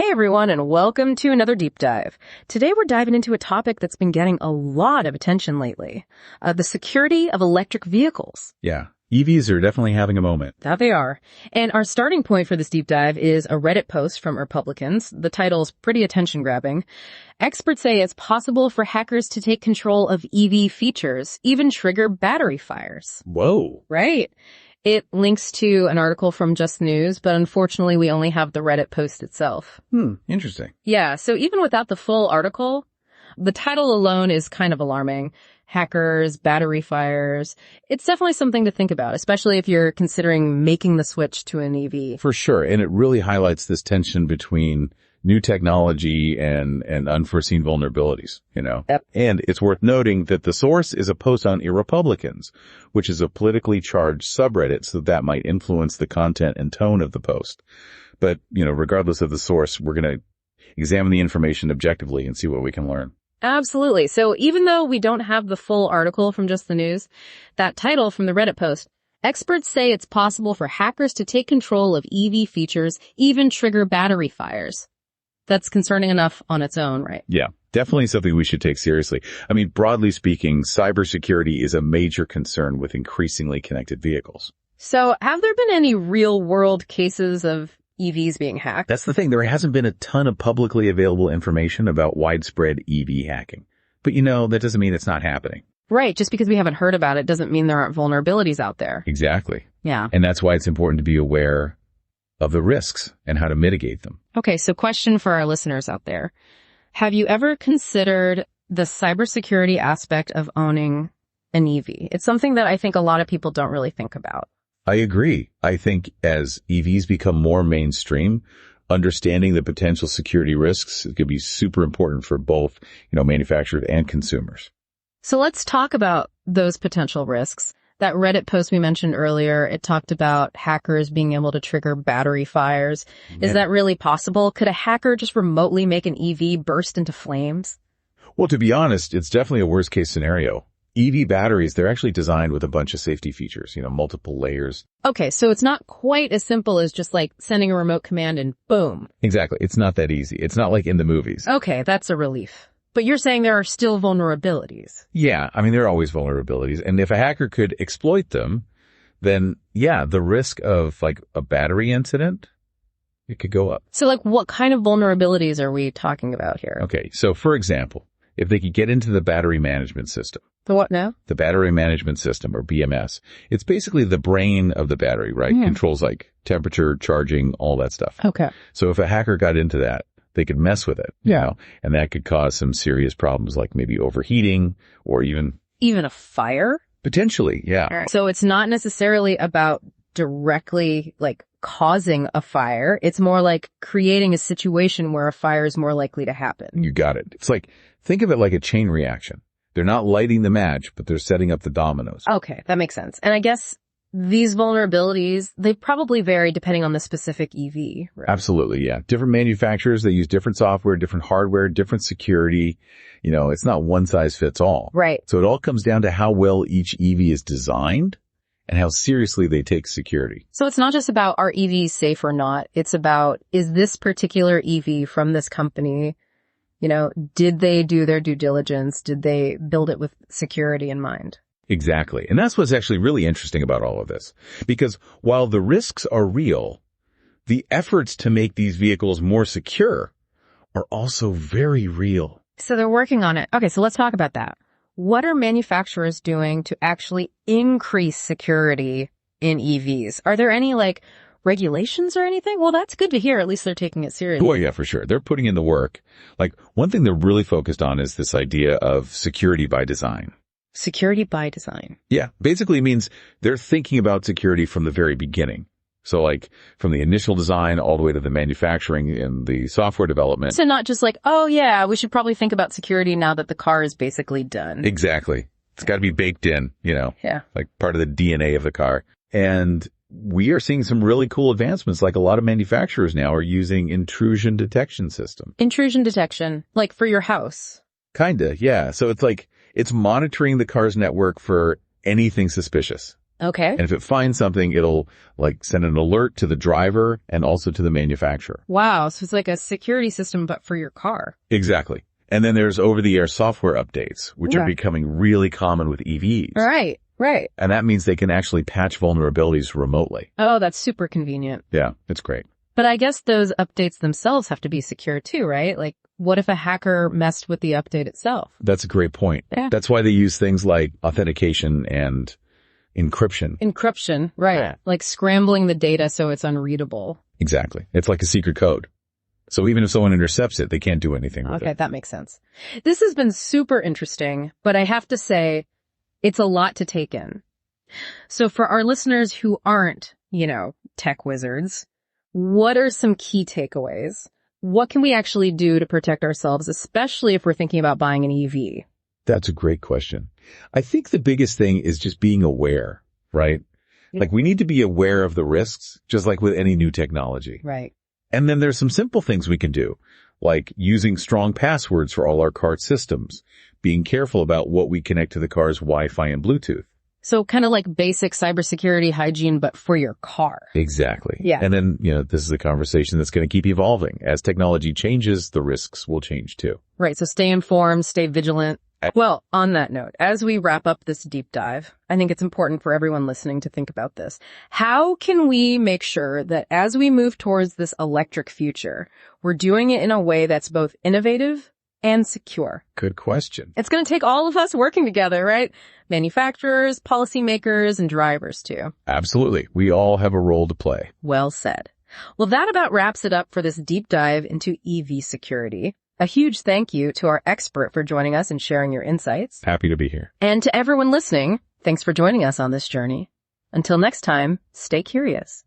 Hey everyone, and welcome to another deep dive. Today we're diving into a topic that's been getting a lot of attention lately, the security of electric vehicles. Yeah, EVs are definitely having a moment. That they are. And our starting point for this deep dive is a Reddit post from Republicans. The title's pretty attention-grabbing. Experts say it's possible for hackers to take control of EV features, even trigger battery fires. Whoa. Right. It links to an article from Just News, but unfortunately we only have the Reddit post itself. Interesting. Yeah, so even without the full article, the title alone is kind of alarming. Hackers, battery fires. It's definitely something to think about, especially if you're considering making the switch to an EV. For sure. And it really highlights this tension between new technology and unforeseen vulnerabilities, Yep. And it's worth noting that the source is a post on eRepublicans, which is a politically charged subreddit, so that might influence the content and tone of the post. But, regardless of the source, we're going to examine the information objectively and see what we can learn. Absolutely. So even though we don't have the full article from Just the News, that title from the Reddit post, experts say it's possible for hackers to take control of EV features, even trigger battery fires. That's concerning enough on its own, right? Yeah, definitely something we should take seriously. I mean, broadly speaking, cybersecurity is a major concern with increasingly connected vehicles. So have there been any real-world cases of EVs being hacked? That's the thing. There hasn't been a ton of publicly available information about widespread EV hacking. But that doesn't mean it's not happening. Right. Just because we haven't heard about it doesn't mean there aren't vulnerabilities out there. Exactly. Yeah. And that's why it's important to be aware of the risks and how to mitigate them. Okay, so question for our listeners out there. Have you ever considered the cybersecurity aspect of owning an EV? It's something that I think a lot of people don't really think about. I agree. I think as EVs become more mainstream, understanding the potential security risks could be super important for both, manufacturers and consumers. So let's talk about those potential risks. That Reddit post we mentioned earlier, it talked about hackers being able to trigger battery fires. Is that really possible? Could a hacker just remotely make an EV burst into flames? Well, to be honest, it's definitely a worst case scenario. EV batteries, they're actually designed with a bunch of safety features, multiple layers. Okay, so it's not quite as simple as just like sending a remote command and boom. Exactly. It's not that easy. It's not like in the movies. Okay, that's a relief. But you're saying there are still vulnerabilities. Yeah, I mean, there are always vulnerabilities. And if a hacker could exploit them, then yeah, the risk of like a battery incident, it could go up. So like what kind of vulnerabilities are we talking about here? Okay, so for example, if they could get into the battery management system. The what now? The battery management system, or BMS. It's basically the brain of the battery, right? Yeah. Controls like temperature, charging, all that stuff. Okay. So if a hacker got into that, they could mess with it, and that could cause some serious problems like maybe overheating or even a fire? Potentially, yeah. All right. So it's not necessarily about directly like causing a fire. It's more like creating a situation where a fire is more likely to happen. You got it. It's like, think of it like a chain reaction. They're not lighting the match, but they're setting up the dominoes. Okay, that makes sense. And I guess these vulnerabilities, they probably vary depending on the specific EV, right? Absolutely, yeah. Different manufacturers, they use different software, different hardware, different security. It's not one size fits all. Right. So it all comes down to how well each EV is designed and how seriously they take security. So it's not just about are EVs safe or not. It's about, is this particular EV from this company, did they do their due diligence? Did they build it with security in mind? Exactly. And that's what's actually really interesting about all of this. Because while the risks are real, the efforts to make these vehicles more secure are also very real. So they're working on it. Okay, so let's talk about that. What are manufacturers doing to actually increase security in EVs? Are there any regulations or anything? Well, that's good to hear. At least they're taking it seriously. Oh, yeah, for sure. They're putting in the work. Like one thing they're really focused on is this idea of security by design. Security by design. Yeah, basically means they're thinking about security from the very beginning. So from the initial design all the way to the manufacturing and the software development. So not just oh yeah, we should probably think about security now that the car is basically done. Exactly. It's got to be baked in, Yeah. like part of the DNA of the car. And we are seeing some really cool advancements. Like a lot of manufacturers now are using intrusion detection system. Intrusion detection, like for your house. Kinda, yeah. So it's monitoring the car's network for anything suspicious. Okay. And if it finds something, it'll like send an alert to the driver and also to the manufacturer. Wow. So it's like a security system, but for your car. Exactly. And then there's over-the-air software updates, which are Okay. becoming really common with EVs. Right. Right. And that means they can actually patch vulnerabilities remotely. Oh, that's super convenient. Yeah, it's great. But I guess those updates themselves have to be secure too, right? Like, what if a hacker messed with the update itself? That's a great point. Yeah. That's why they use things like authentication and encryption. Encryption, right. Yeah. Like scrambling the data so it's unreadable. Exactly. It's like a secret code. So even if someone intercepts it, they can't do anything with Okay, it. that makes sense. This has been super interesting, but I have to say, it's a lot to take in. So for our listeners who aren't, tech wizards, what are some key takeaways? What can we actually do to protect ourselves, especially if we're thinking about buying an EV? That's a great question. I think the biggest thing is just being aware, right? Yeah. Like we need to be aware of the risks, just like with any new technology. Right. And then there's some simple things we can do, like using strong passwords for all our car systems, being careful about what we connect to the car's Wi-Fi and Bluetooth. So kind of like basic cybersecurity hygiene, but for your car. Exactly. Yeah. And then, this is a conversation that's going to keep evolving. As technology changes, the risks will change too. Right. So stay informed, stay vigilant. Well, on that note, as we wrap up this deep dive, I think it's important for everyone listening to think about this. How can we make sure that as we move towards this electric future, we're doing it in a way that's both innovative and secure? Good question. It's going to take all of us working together, right? Manufacturers, policymakers, and drivers too. Absolutely. We all have a role to play. Well said. Well, that about wraps it up for this deep dive into EV security. A huge thank you to our expert for joining us and sharing your insights. Happy to be here. And to everyone listening, thanks for joining us on this journey. Until next time, stay curious.